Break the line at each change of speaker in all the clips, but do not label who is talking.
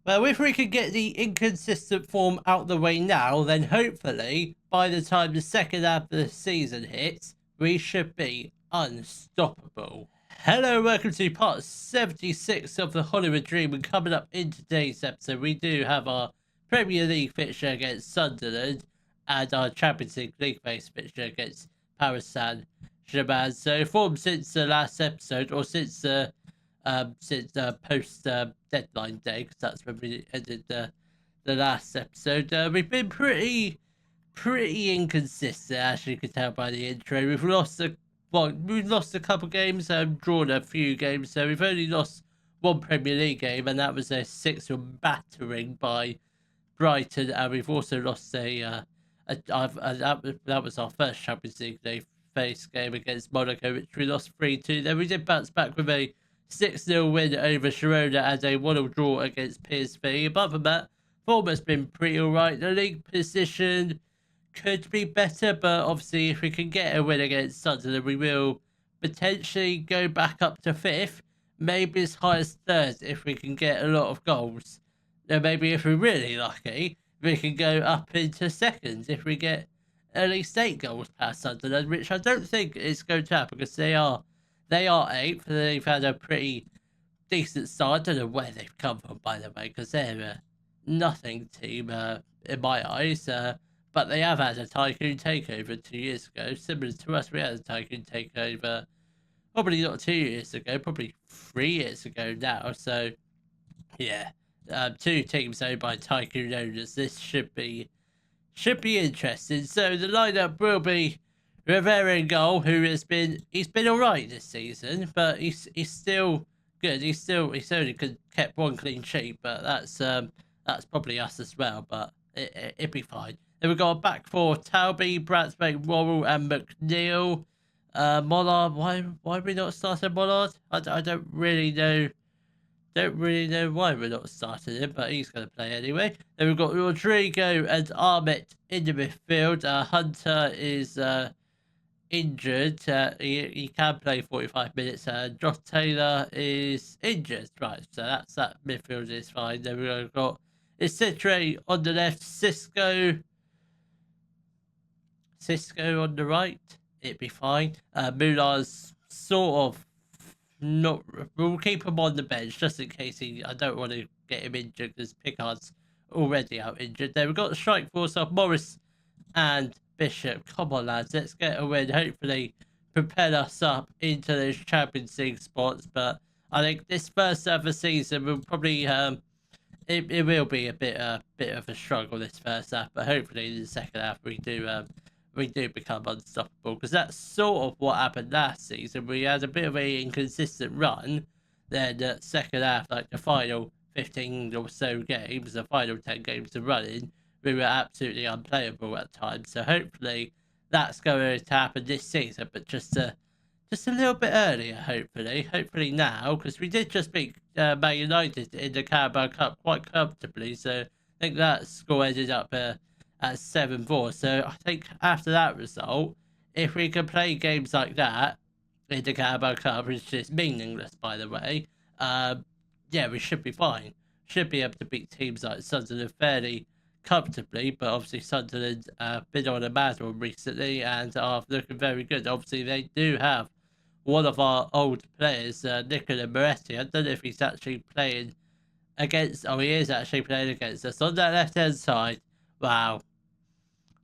Well, if we could get the inconsistent form out the way now, then hopefully by the time the second half of the season hits, we should be unstoppable. Hello, welcome to part 76 of the Hollywood Dream, and coming up in today's episode, we do have our Premier League fixture against Sunderland and our Champions League based fixture against Paris Saint-Germain. So, form since the last episode, or since the post deadline day, because that's when we ended the last episode. We've been pretty inconsistent, as you can tell by the intro. We've lost a couple games, drawn a few games, so we've only lost one Premier League game, and that was a 6-1 battering by Brighton, and we've also lost that was our first Champions League day face game against Monaco, which we lost 3-2. Then we did bounce back with a 6-0 win over Girona and a 1-1 draw against PSV. Apart from that, form has been pretty alright. The league position could be better, but obviously if we can get a win against Sunderland, we will potentially go back up to 5th, maybe as high as 3rd if we can get a lot of goals. Then maybe if we're really lucky, we can go up into 2nd if we get at least 8 goals past Sunderland, which I don't think is going to happen because they are 8th. They've had a pretty decent start. I don't know where they've come from, by the way, because they're a nothing team in my eyes. But they have had a Tycoon takeover 2 years ago. Similar to us, we had a Tycoon takeover probably not 2 years ago, probably 3 years ago now. So, yeah, 2 teams owned by Tycoon owners. This should be interesting. So the lineup will be Rivera in goal, he's been alright this season, but he's still good. He's only kept 1 clean sheet, but that's probably us as well. But it'd be fine. Then we've got a back 4: Talby, Bratsbank, Worrell, and McNeil. Mollard, why are we not starting Mollard? I don't really know. Don't really know why we're not starting him, but he's going to play anyway. Then we've got Rodrigo and Ahmet in the midfield. Hunter is injured. He can play 45 minutes. Josh Taylor is injured. Right, so that midfield is fine. Then we've got Isitre on the left, Cisco on the right. It'd be fine. Muller's sort of not. We'll keep him on the bench just in case I don't want to get him injured because Pickard's already out injured. Then we've got the strike force of Morris and Bishop. Come on, lads, let's get a win. Hopefully, propel us up into those Champions League spots. But I think this first half of the season will probably it will be a bit of a struggle this first half. But hopefully, in the second half we do become unstoppable, because that's sort of what happened last season. We had a bit of a inconsistent run. Then the second half, like the final 15 or so games, the final 10 games of running, we were absolutely unplayable at times. So hopefully that's going to happen this season, but just a little bit earlier, hopefully now, because we did just beat Man United in the Carabao Cup quite comfortably. So I think that score ended up at 7-4. So I think after that result, if we can play games like that in the Carabao Cup, which is meaningless, by the way, yeah, we should be fine. Should be able to beat teams like Sunderland fairly comfortably, but obviously Sunderland been on a mad one recently and are looking very good. Obviously, they do have one of our old players, Nicola Moretti. I don't know if he's actually playing against. Oh, he is actually playing against us on that left-hand side. Wow.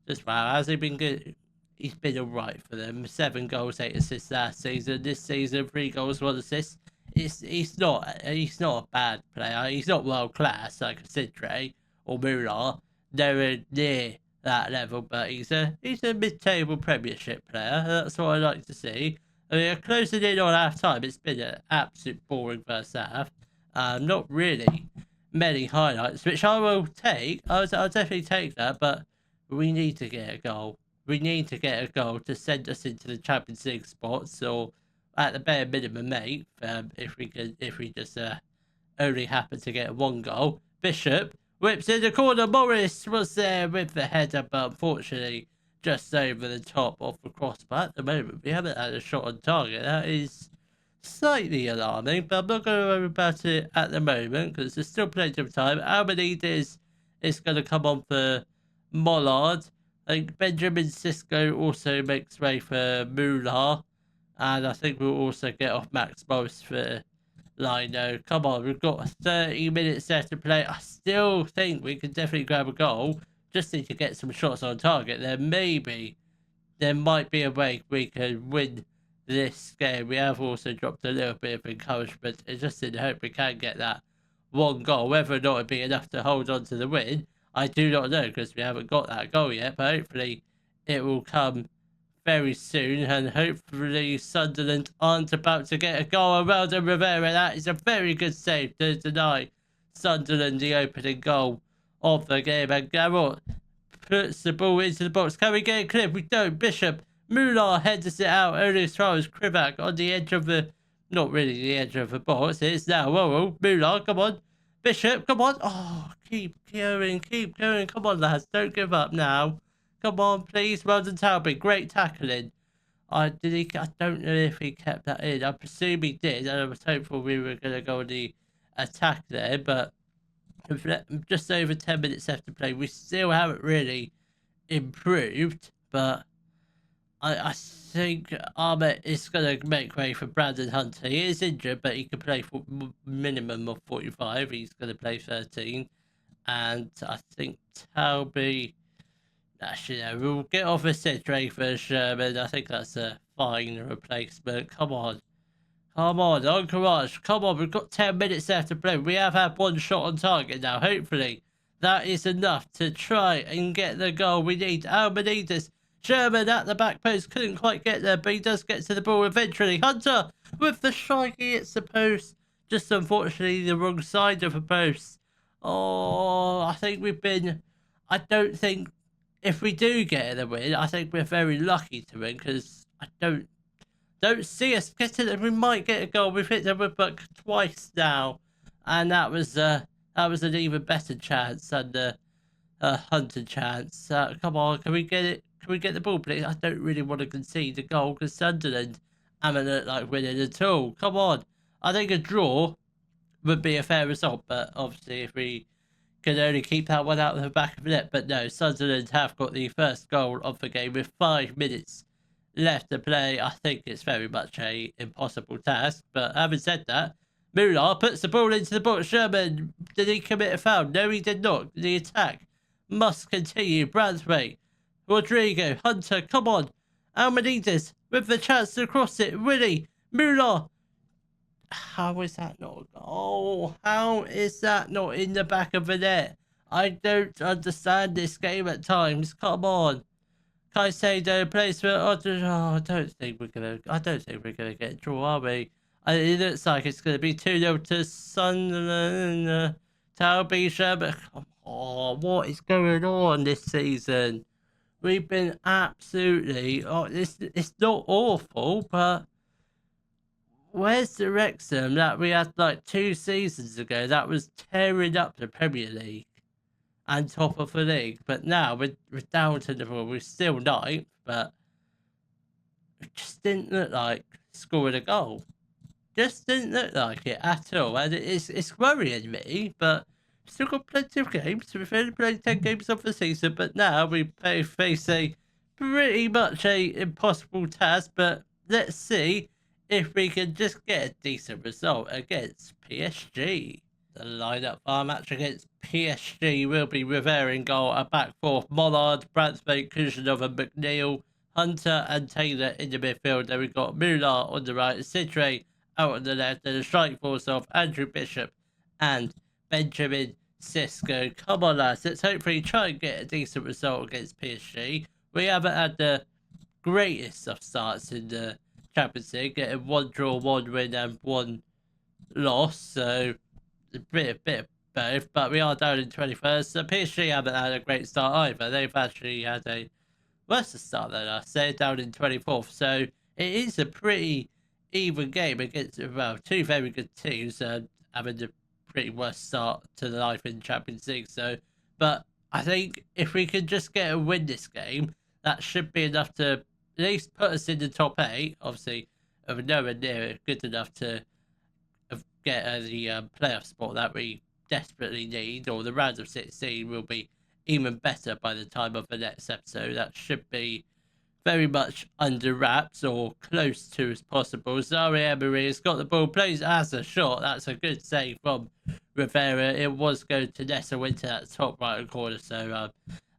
Just wow. Has he been good? He's been alright for them. 7 goals, 8 assists last season. This season, 3 goals, 1 assist. He's not a bad player. He's not world class like Sidre or Muller. Nowhere near that level, but he's a mid-table Premiership player. That's what I like to see. I mean, closing in on half time, it's been an absolute boring first half. Not really many highlights, which I will take. I'll definitely take that, but we need to get a goal. We need to get a goal to send us into the Champions League spots, or at the bare minimum, mate. If we just only happen to get 1 goal. Bishop whips in the corner. Morris was there with the header, but unfortunately just over the top of the crossbar. At the moment, we haven't had a shot on target. slightly alarming, but I'm not going to worry about it at the moment because there's still plenty of time. Almenides is going to come on for Mollard. I think Benjamin Sisko also makes way for Mular. And I think we'll also get off Max Morris for Lino. Come on, we've got 30 minutes left to play. I still think we can definitely grab a goal. Just need to get some shots on target. There might be a way we can win this game. We have also dropped a little bit of encouragement. It's just in hope we can get that one goal. Whether or not it'd be enough to hold on to the win, I do not know because we haven't got that goal yet. But hopefully it will come very soon, and hopefully Sunderland aren't about to get a goal. Well done, Rivera. That is a very good save to deny Sunderland the opening goal of the game. And Garrott puts the ball into the box. Can we get it clear? We don't. Bishop. Mular heads it out only as far as Krivak on the edge of the... Not really the edge of the box. It's now. Whoa. Mular, come on. Bishop, come on. Oh, keep going. Come on, lads. Don't give up now. Come on, please. Well done, Talbot. Great tackling. I don't know if he kept that in. I presume he did, and I was hopeful we were going to go on the attack there, but just over 10 minutes left to play. We still haven't really improved, but I think Ahmet is going to make way for Brandon Hunter. He is injured, but he can play for minimum of 45. He's going to play 13. And I think Talby... Actually, no, we'll get off a Cedric for Sherman. I think that's a fine replacement. Come on, Encourage. Come on, we've got 10 minutes left to play. We have had one shot on target now. Hopefully, that is enough to try and get the goal we need. Almenides, Sherman at the back post. Couldn't quite get there, but he does get to the ball eventually. Hunter with the strike. It's the post. Just unfortunately, the wrong side of the post. Oh, I think we've been... I don't think... If we do get the win, I think we're very lucky to win because I don't see us getting it. We might get a goal. We've hit the woodbuck twice now, and that was an even better chance than the Hunter chance. Come on, can we get it? Can we get the ball, please? I don't really want to concede a goal because Sunderland haven't looked like winning at all. Come on, I think a draw would be a fair result, but obviously if we can only keep that one out of the back of the net. But no, Sunderland have got the first goal of the game with 5 minutes left to play. I think it's very much a impossible task. But having said that, Mular puts the ball into the box. Sherman, did he commit a foul? No, he did not. The attack must continue. Brathwaite, Rodrigo, Hunter, come on. Almenides with the chance to cross it. Willie, Mular. How is that not a goal? How is that not in the back of the net? I don't understand this game at times. Come on. Caicedo plays for... I don't think we're gonna get a draw, are we? It looks like it's gonna be 2-0 to Sunderland. Talby Sherman. Come on, what is going on this season? We've been absolutely... it's not awful, but... Where's the Wrexham that we had like 2 seasons ago that was tearing up the Premier League and top of the league? But now we're down to the floor. We're still ninth, but it just didn't look like scoring a goal. Just didn't look like it at all. And it's worrying me, but still got plenty of games. We've only played 10 games of the season, but now we face a pretty much a impossible task. But let's see if we can just get a decent result against PSG. The lineup for our match against PSG will be Rivera in goal, a back four, Mollard, Brathwaite, Kuznetsov and McNeil, Hunter and Taylor in the midfield. Then we've got Mular on the right, Sidre out on the left, and the strike force of Andrew Bishop and Benjamin Sisko. Come on, lads, let's hopefully try and get a decent result against PSG. We haven't had the greatest of starts in the Champions League, getting 1 draw, 1 win and 1 loss, so a bit of both, but we are down in 21st. So PSG haven't had a great start either. They've actually had a worse start than us. They're down in 24th, so it is a pretty even game against, well, 2 very good teams having a pretty worst start to the life in Champions League. So, but I think if we could just get a win this game, that should be enough to at least put us in the top 8. Obviously, nowhere near good enough to get the playoff spot that we desperately need, or the round of 16 will be even better by the time of the next episode. That should be very much under wraps or close to as possible. Zari Emery has got the ball, plays as a shot. That's a good save from Rivera. It was going to nestle into that top right corner, so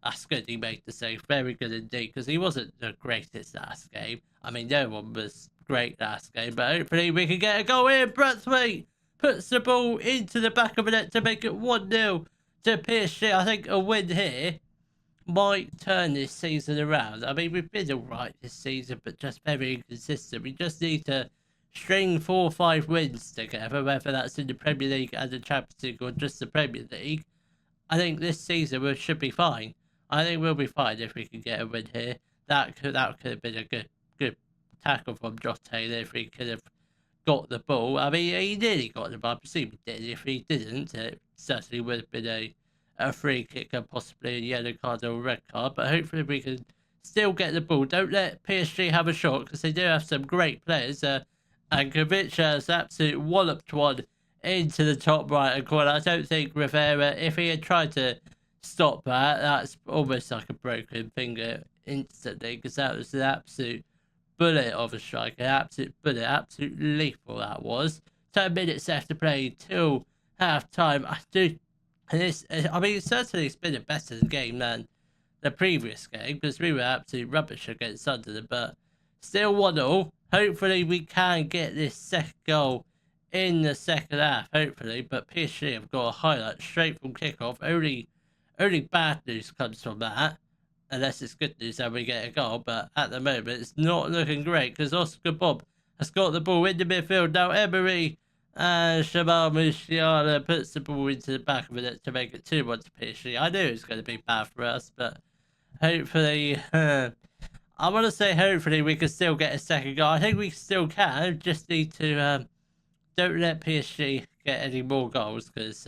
that's good. He made the save. Very good indeed, because he wasn't the greatest last game. I mean, no one was great last game, but hopefully we can get a goal here. Brathwaite puts the ball into the back of the net to make it 1-0 to PSG. I think a win here might turn this season around. I mean, we've been alright this season, but just very inconsistent. We just need to string 4 or 5 wins together, whether that's in the Premier League and the Champions League or just the Premier League. I think this season we should be fine. I think we'll be fine if we can get a win here. That could have been a good tackle from Josh Taylor if he could have got the ball. I mean, he nearly got the ball. I presume he did. If he didn't, it certainly would have been a free kick and possibly a yellow card or a red card. But hopefully we can still get the ball. Don't let PSG have a shot, because they do have some great players. And Kovic has absolutely walloped one into the top right corner. I don't think Rivera, if he had tried to stop that, that's almost like a broken finger instantly, because that was an absolute bullet of a strike, an absolute bullet, absolute lethal that was. 10 minutes left to play till half time. I mean, certainly it's been a better game than the previous game, because we were absolute rubbish against Sunderland, but still 1-0. Hopefully we can get this second goal in the second half, hopefully, but PSG have got a highlight straight from kickoff. Only bad news comes from that, unless it's good news and we get a goal, but at the moment it's not looking great, because Oscar Bob has got the ball in the midfield. Now Emery and Jamal Musiala puts the ball into the back of it to make it 2-1 to PSG. I knew it was going to be bad for us, but hopefully, I want to say hopefully we can still get a second goal. I think we still can. Just need to don't let PSG get any more goals, because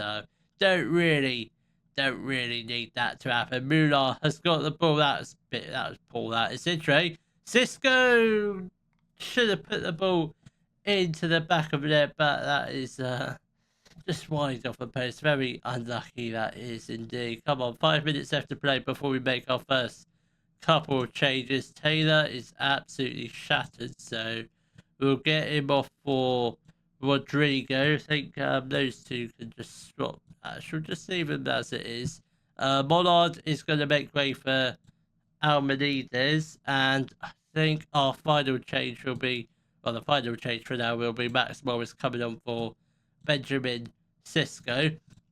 don't really need that to happen. Muller has got the ball. That was Paul. That is it, Trey. Cisco should have put the ball into the back of the net, but that is just wide off the post. Very unlucky that is indeed. Come on, 5 minutes left to play before we make our first couple of changes. Taylor is absolutely shattered, so we'll get him off for Rodrigo. I think those two can just swap. She'll just leave him as it is. Mollard is going to make way for Almenides, and I think our final change will be, well, the final change for now will be Max Morris coming on for Benjamin Cisco.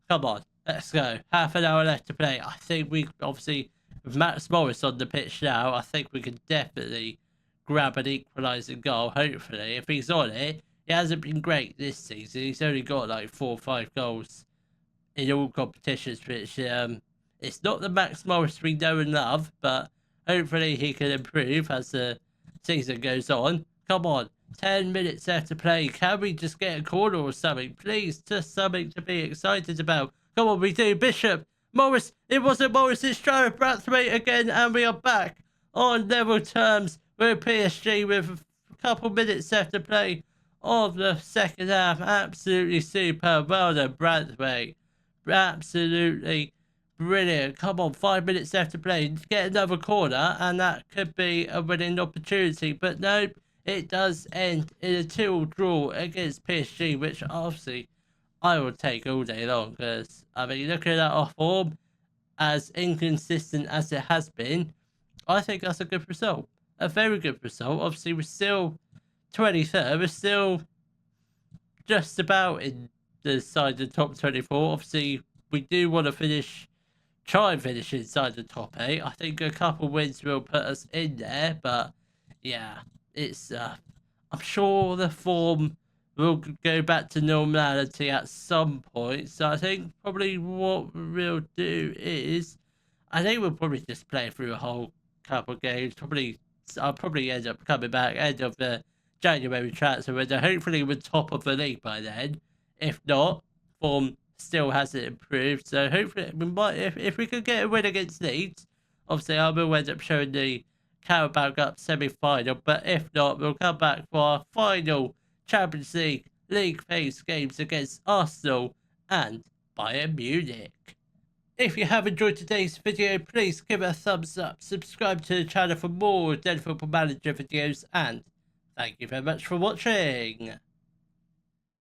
Come on, let's go. Half an hour left to play. I think we, obviously, with Max Morris on the pitch now, I think we can definitely grab an equalising goal, hopefully. If he's on it, he hasn't been great this season. He's only got like 4 or 5 goals in all competitions, which it's not the Max Morris we know and love, but hopefully he can improve as the season goes on. Come on, 10 minutes left to play. Can we just get a corner or something? Please, just something to be excited about. Come on, we do. Bishop, Morris, it wasn't Morris, it's Jared Brathwaite again, and we are back on level terms with PSG with a couple minutes left to play of the second half. Absolutely superb. Well done, Brathwaite. Absolutely brilliant. Come on, 5 minutes left to play. Get another corner, and that could be a winning opportunity. But nope, it does end in a 2-2 draw against PSG, which obviously I will take all day long, because, I mean, looking at our form, as inconsistent as it has been, I think that's a good result. A very good result. Obviously, we're still 23rd. We're still just about in the side of the top 24. Obviously, we do want to try and finish inside the top 8. I think a couple wins will put us in there, but yeah, it's I'm sure the form will go back to normality at some point. So I think probably what we'll do is, I think we'll probably just play through a whole couple of games. I'll probably end up coming back end of the January transfer window. Hopefully we're top of the league by then. If not, form still hasn't improved. So hopefully we might, if we could get a win against Leeds, obviously I will end up showing the Carabao Cup semi-final, but if not, we'll come back for our final Champions League phase games against Arsenal and Bayern Munich. If you have enjoyed today's video, please give it a thumbs up, subscribe to the channel for more Dead Football Manager videos, and thank you very much for watching.